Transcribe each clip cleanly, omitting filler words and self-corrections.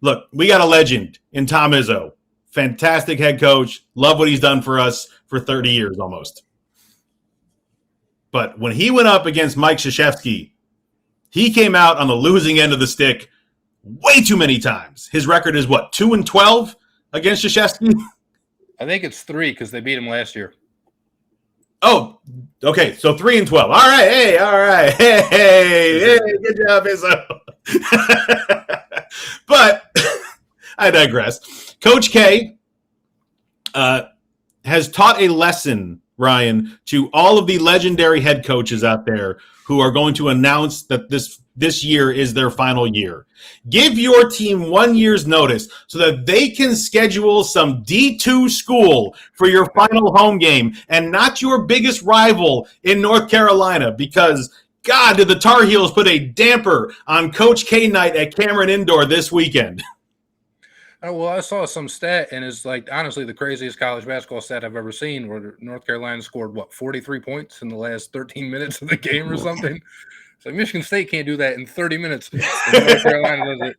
look, we got a legend in Tom Izzo. Fantastic head coach. Love what he's done for us for 30 years almost. But when he went up against Mike Krzyzewski, he came out on the losing end of the stick way too many times. His record is what, 2-12 against Krzyzewski? I think it's 3 because they beat him last year. Oh, okay. So 3-12. All right. Hey, all right. Hey, good job, Izzo. But I digress. Coach K has taught a lesson, Ryan, to all of the legendary head coaches out there who are going to announce that this year is their final year. Give your team 1 year's notice so that they can schedule some D2 school for your final home game and not your biggest rival in North Carolina, because God, did the Tar Heels put a damper on Coach K night at Cameron Indoor this weekend. Well, I saw some stat, and it's like honestly the craziest college basketball stat I've ever seen, where North Carolina scored 43 points in the last 13 minutes of the game or something. So Michigan State can't do that in 30 minutes. North Carolina does it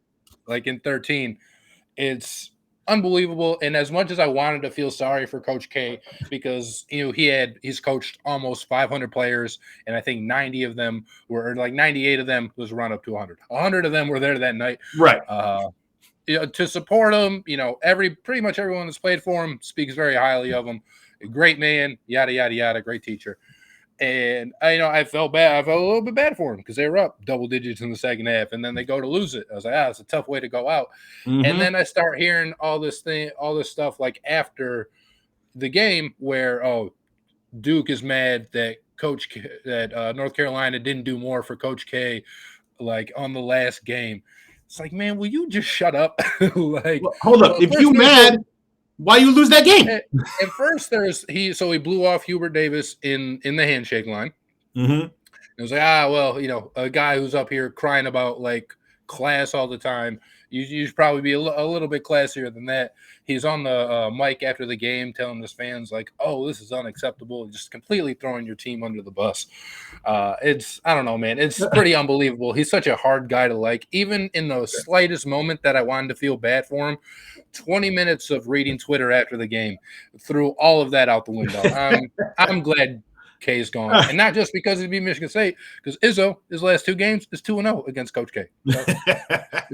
like in 13. It's unbelievable. And as much as I wanted to feel sorry for Coach K, because he's coached almost 500 players, and I think 98 of them was run up to 100. 100 of them were there that night. Right. To support him, pretty much everyone that's played for him speaks very highly of him. A great man, yada yada yada, great teacher. And I felt bad. I felt a little bit bad for him because they were up double digits in the second half, and then they go to lose it. I was like, it's a tough way to go out. Mm-hmm. And then I start hearing all this stuff like after the game where Duke is mad that North Carolina didn't do more for Coach K, like on the last game. It's like, man, will you just shut up? Hold up. If you mad, why you lose that game? At first, he blew off Hubert Davis in the handshake line. Mm-hmm. It was like, a guy who's up here crying about like class all the time. You should probably be a little bit classier than that. He's on the mic after the game telling his fans like, oh, this is unacceptable. Just completely throwing your team under the bus. I don't know, man. It's pretty unbelievable. He's such a hard guy to like. Even in the slightest moment that I wanted to feel bad for him, 20 minutes of reading Twitter after the game threw all of that out the window. I'm glad K's gone. And not just because he beat Michigan State, because Izzo, his last 2 games, is 2-0 against Coach K. So,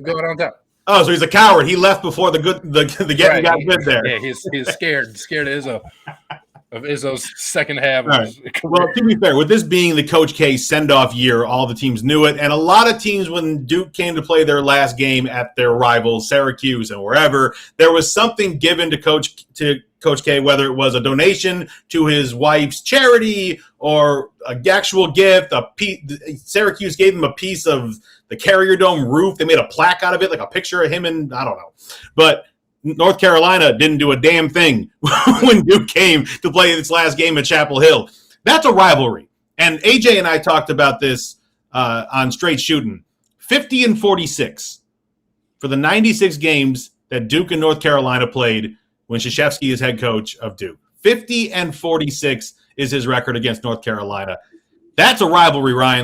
going on top. Oh, so he's a coward. He left before the getting got good there. Yeah, he's scared of Izzo. Of Izzo's second half. Right. Well, to be fair, with this being the Coach K send-off year, all the teams knew it. And a lot of teams, when Duke came to play their last game at their rivals, Syracuse and wherever, there was something given to Coach K, whether it was a donation to his wife's charity or an actual gift. Syracuse gave him a piece of the Carrier Dome roof. They made a plaque out of it, like a picture of him, and I don't know. But North Carolina didn't do a damn thing when Duke came to play its last game at Chapel Hill. That's a rivalry. And AJ and I talked about this on Straight Shooting. 50-46 for the 96 games that Duke and North Carolina played when Krzyzewski is head coach of Duke. 50-46 is his record against North Carolina. That's a rivalry, Ryan.